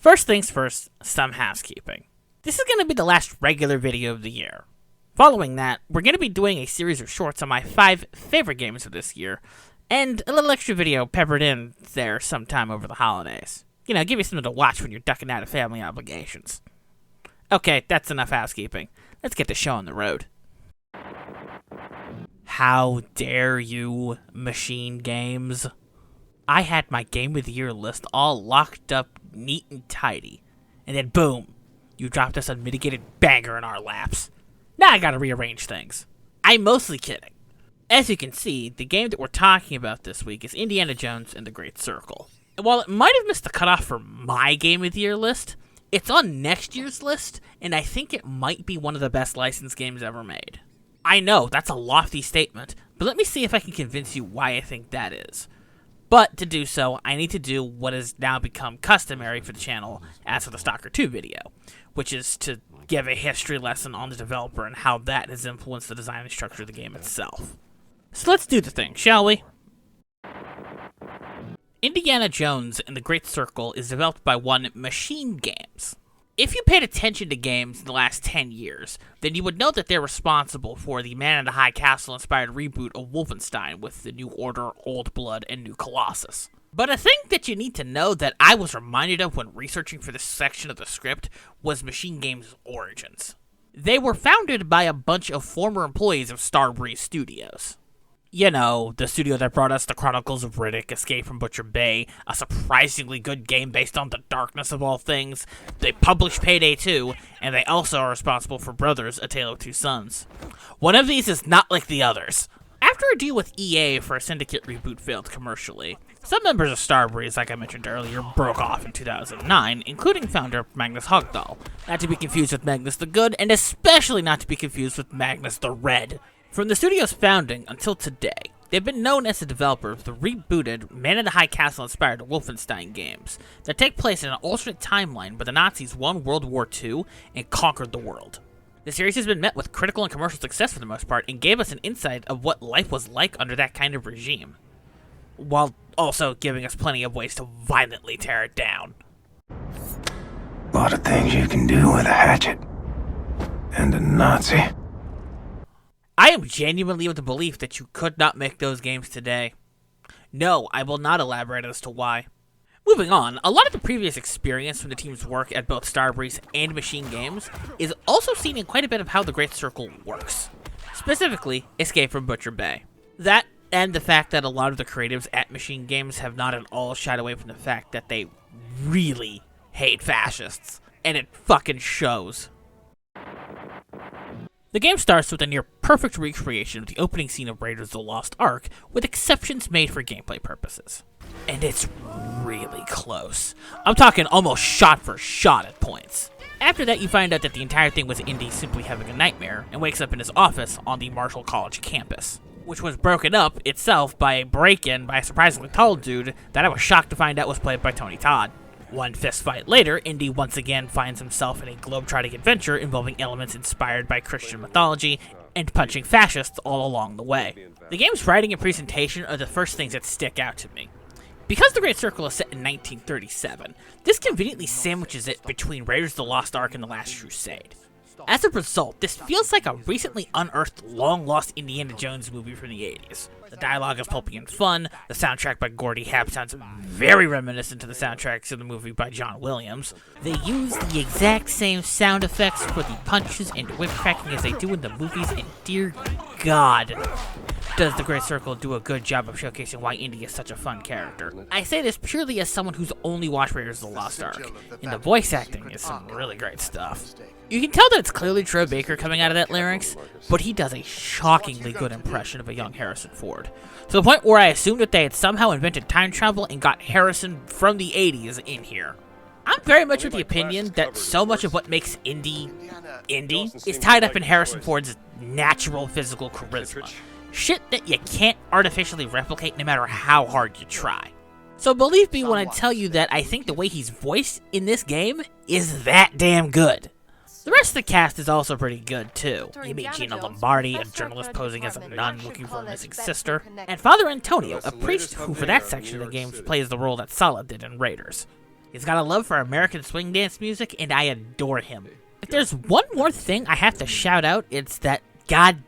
First things first, some housekeeping. This is going to be the last regular video of the year. Following that, we're going to be doing a series of shorts on my 5 favorite games of this year, and a little extra video peppered in there sometime over the holidays. You know, give you something to watch when you're ducking out of family obligations. Okay, that's enough housekeeping. Let's get the show on the road. How dare you, Machine Games? I had my Game of the Year list all locked up neat and tidy, and then boom, you dropped this unmitigated banger in our laps. Now I gotta rearrange things. I'm mostly kidding. As you can see, the game that we're talking about this week is Indiana Jones and the Great Circle. And while it might have missed the cutoff for my Game of the Year list, it's on next year's list, and I think it might be one of the best licensed games ever made. I know, that's a lofty statement, but let me see if I can convince you why I think that is. But to do so, I need to do what has now become customary for the channel as for the Stalker 2 video, which is to give a history lesson on the developer and how that has influenced the design and structure of the game itself. So let's do the thing, shall we? Indiana Jones and the Great Circle is developed by Machine Games. If you paid attention to games in the last 10 years, then you would know that they're responsible for the Man in the High Castle inspired reboot of Wolfenstein with the New Order, Old Blood, and New Colossus. But a thing that you need to know that I was reminded of when researching for this section of the script was Machine Games' origins. They were founded by a bunch of former employees of Starbreeze Studios. You know, the studio that brought us The Chronicles of Riddick, Escape from Butcher Bay, a surprisingly good game based on the darkness of all things. They published Payday 2, and they also are responsible for Brothers, A Tale of Two Sons. One of these is not like the others. After a deal with EA for a Syndicate reboot failed commercially, some members of Starbreeze, like I mentioned earlier, broke off in 2009, including founder Magnus Hogdahl, not to be confused with Magnus the Good, and especially not to be confused with Magnus the Red. From the studio's founding until today, they've been known as the developer of the rebooted Man in the High Castle-inspired Wolfenstein games that take place in an alternate timeline where the Nazis won World War II and conquered the world. The series has been met with critical and commercial success for the most part and gave us an insight of what life was like under that kind of regime, while also giving us plenty of ways to violently tear it down. A lot of things you can do with a hatchet. And a Nazi. I am genuinely of the belief that you could not make those games today. No, I will not elaborate as to why. Moving on, a lot of the previous experience from the team's work at both Starbreeze and Machine Games is also seen in quite a bit of how the Great Circle works. Specifically, Escape from Butcher Bay. That, and the fact that a lot of the creatives at Machine Games have not at all shied away from the fact that they really hate fascists. And it fucking shows. The game starts with a near-perfect recreation of the opening scene of Raiders of the Lost Ark, with exceptions made for gameplay purposes. And it's really close. I'm talking almost shot for shot at points. After that, you find out that the entire thing was Indy simply having a nightmare, and wakes up in his office on the Marshall College campus, which was broken up itself by a break-in by a surprisingly tall dude that I was shocked to find out was played by Tony Todd. One fist fight later, Indy once again finds himself in a globe-trotting adventure involving elements inspired by Christian mythology and punching fascists all along the way. The game's writing and presentation are the first things that stick out to me. Because the Great Circle is set in 1937, this conveniently sandwiches it between Raiders of the Lost Ark and The Last Crusade. As a result, this feels like a recently unearthed, long-lost Indiana Jones movie from the 80s. The dialogue is pulpy and fun, the soundtrack by GOTY sounds very reminiscent to the soundtracks of the movie by John Williams. They use the exact same sound effects for the punches and whip cracking as they do in the movies, and dear God, does the Great Circle do a good job of showcasing why Indy is such a fun character. I say this purely as someone who's only watched Raiders of the Lost Ark, and the voice acting is some really great stuff. You can tell that it's clearly Troy Baker coming out of that larynx, but he does a shockingly good impression of a young Harrison Ford. To the point where I assumed that they had somehow invented time travel and got Harrison from the 80s in here. I'm very much of the opinion that so much of what makes Indy is tied up in Harrison Ford's natural physical charisma. Shit that you can't artificially replicate no matter how hard you try. So believe me when I tell you that I think the way he's voiced in this game is that damn good. The rest of the cast is also pretty good, too. You meet Gina Lombardi, a journalist posing as a nun looking for a missing sister, and Father Antonio, a priest who, for that section of the game, plays the role that Sala did in Raiders. He's got a love for American swing dance music, and I adore him. If there's one more thing I have to shout out, it's that god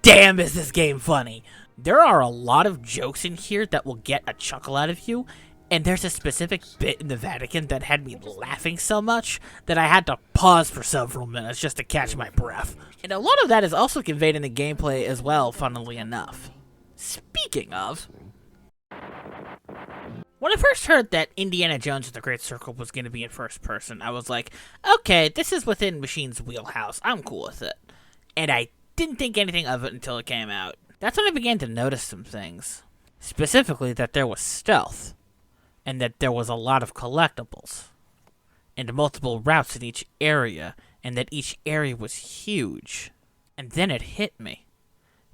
damn is this game funny. There are a lot of jokes in here that will get a chuckle out of you, and there's a specific bit in the Vatican that had me laughing so much that I had to pause for several minutes just to catch my breath. And a lot of that is also conveyed in the gameplay as well, funnily enough. Speaking of, when I first heard that Indiana Jones and the Great Circle was going to be in first person, I was like, okay, this is within Machine's wheelhouse. I'm cool with it. And I didn't think anything of it until it came out. That's when I began to notice some things. Specifically that there was stealth, and that there was a lot of collectibles, and multiple routes in each area, and that each area was huge. And then it hit me.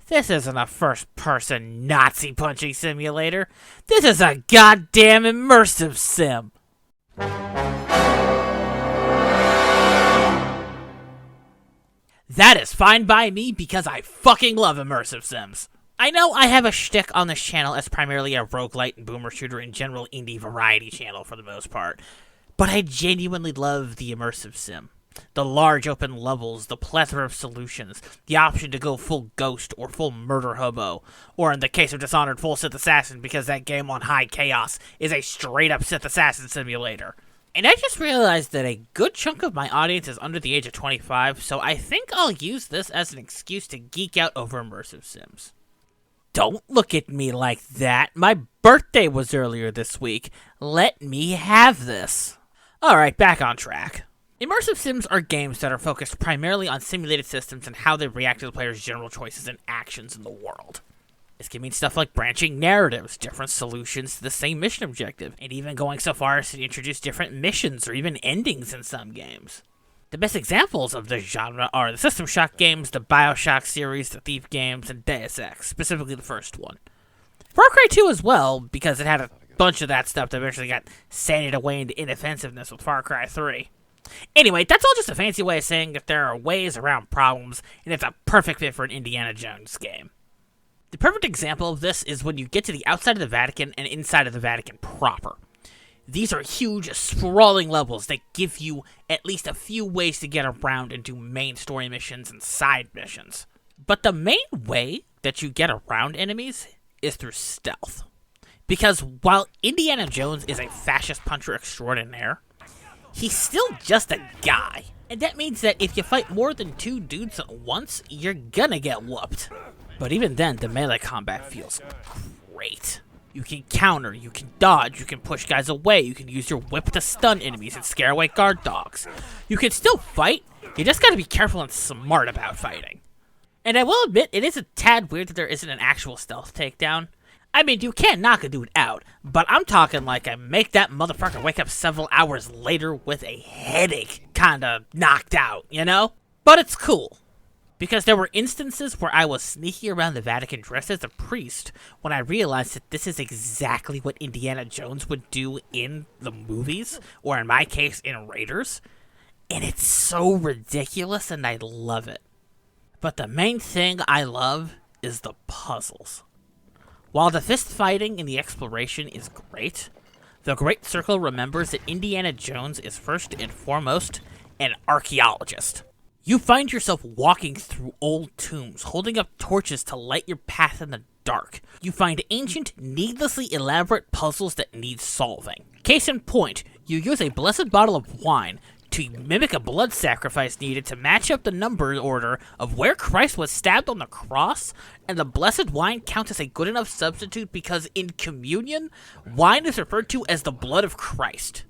This isn't a first-person Nazi punching simulator. This is a goddamn immersive sim. That is fine by me because I fucking love immersive sims. I know I have a shtick on this channel as primarily a roguelite and boomer shooter and general indie variety channel for the most part, but I genuinely love the immersive sim. The large open levels, the plethora of solutions, the option to go full ghost or full murder hobo, or in the case of Dishonored, full Sith Assassin because that game on High Chaos is a straight up Sith Assassin simulator. And I just realized that a good chunk of my audience is under the age of 25, so I think I'll use this as an excuse to geek out over immersive sims. Don't look at me like that. My birthday was earlier this week. Let me have this. Alright, back on track. Immersive sims are games that are focused primarily on simulated systems and how they react to the player's general choices and actions in the world. This can mean stuff like branching narratives, different solutions to the same mission objective, and even going so far as to introduce different missions or even endings in some games. The best examples of this genre are the System Shock games, the BioShock series, the Thief games, and Deus Ex, specifically the first one. Far Cry 2 as well, because it had a bunch of that stuff that eventually got sanded away into inoffensiveness with Far Cry 3. Anyway, that's all just a fancy way of saying that there are ways around problems, and it's a perfect fit for an Indiana Jones game. The perfect example of this is when you get to the outside of the Vatican and inside of the Vatican proper. These are huge, sprawling levels that give you at least a few ways to get around and do main story missions and side missions. But the main way that you get around enemies is through stealth. Because while Indiana Jones is a fascist puncher extraordinaire, he's still just a guy. And that means that if you fight more than two dudes at once, you're gonna get whooped. But even then, the melee combat feels great. You can counter, you can dodge, you can push guys away, you can use your whip to stun enemies and scare away guard dogs. You can still fight, you just gotta be careful and smart about fighting. And I will admit, it is a tad weird that there isn't an actual stealth takedown. I mean, you can knock a dude out, but I'm talking like I make that motherfucker wake up several hours later with a headache kinda knocked out, you know? But it's cool. Because there were instances where I was sneaking around the Vatican dressed as a priest when I realized that this is exactly what Indiana Jones would do in the movies, or in my case, in Raiders. And it's so ridiculous and I love it. But the main thing I love is the puzzles. While the fist fighting and the exploration is great, the Great Circle remembers that Indiana Jones is first and foremost an archaeologist. You find yourself walking through old tombs, holding up torches to light your path in the dark. You find ancient, needlessly elaborate puzzles that need solving. Case in point, you use a blessed bottle of wine to mimic a blood sacrifice needed to match up the number order of where Christ was stabbed on the cross, and the blessed wine counts as a good enough substitute because in communion, wine is referred to as the blood of Christ.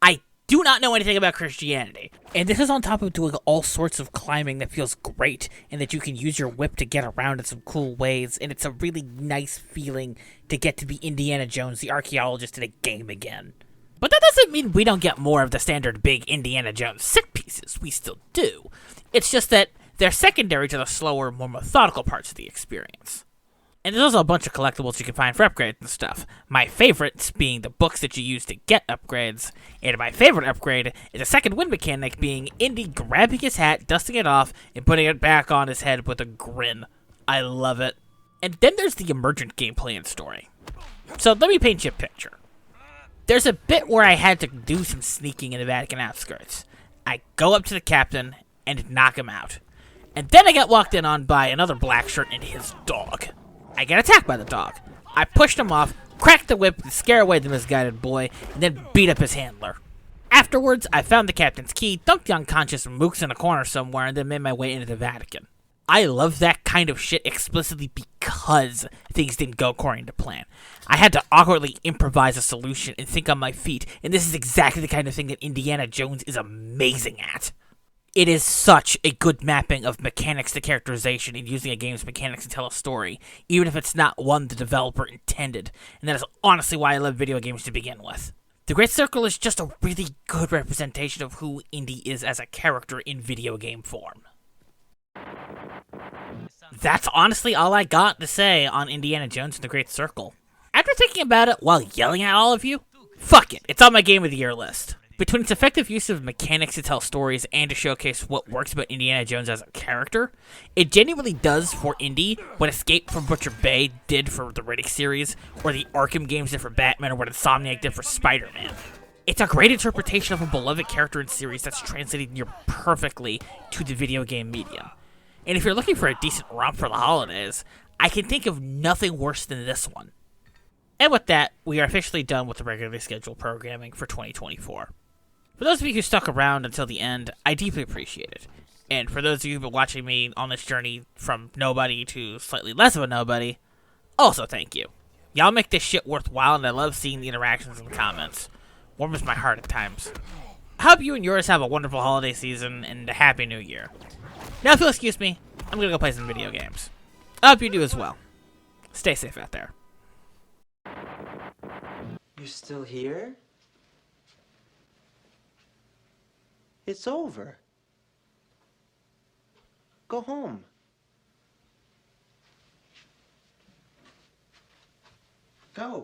I do not know anything about Christianity. And this is on top of doing all sorts of climbing that feels great, and that you can use your whip to get around in some cool ways, and it's a really nice feeling to get to be Indiana Jones, the archaeologist, in a game again. But that doesn't mean we don't get more of the standard big Indiana Jones set pieces. We still do. It's just that they're secondary to the slower, more methodical parts of the experience. And there's also a bunch of collectibles you can find for upgrades and stuff. My favorites being the books that you use to get upgrades, and my favorite upgrade is a second wind mechanic being Indy grabbing his hat, dusting it off, and putting it back on his head with a grin. I love it. And then there's the emergent gameplay and story. So let me paint you a picture. There's a bit where I had to do some sneaking in the Vatican outskirts. I go up to the captain and knock him out. And then I get walked in on by another black shirt and his dog. I get attacked by the dog. I pushed him off, cracked the whip to scare away the misguided boy, and then beat up his handler. Afterwards, I found the captain's key, dunked the unconscious mooks in a corner somewhere, and then made my way into the Vatican. I love that kind of shit explicitly because things didn't go according to plan. I had to awkwardly improvise a solution and think on my feet, and this is exactly the kind of thing that Indiana Jones is amazing at. It is such a good mapping of mechanics to characterization and using a game's mechanics to tell a story, even if it's not one the developer intended, and that is honestly why I love video games to begin with. The Great Circle is just a really good representation of who Indy is as a character in video game form. That's honestly all I got to say on Indiana Jones and the Great Circle. After thinking about it while yelling at all of you, fuck it, it's on my Game of the Year list. Between its effective use of mechanics to tell stories and to showcase what works about Indiana Jones as a character, it genuinely does for Indy what Escape from Butcher Bay did for the Riddick series, or the Arkham games did for Batman, or what Insomniac did for Spider-Man. It's a great interpretation of a beloved character and series that's translated near perfectly to the video game medium. And if you're looking for a decent romp for the holidays, I can think of nothing worse than this one. And with that, we are officially done with the regularly scheduled programming for 2024. For those of you who stuck around until the end, I deeply appreciate it. And for those of you who've been watching me on this journey from nobody to slightly less of a nobody, also thank you. Y'all make this shit worthwhile, and I love seeing the interactions in the comments. Warms my heart at times. I hope you and yours have a wonderful holiday season and a happy new year. Now if you'll excuse me, I'm gonna go play some video games. I hope you do as well. Stay safe out there. You're still here? It's over. Go home. Go.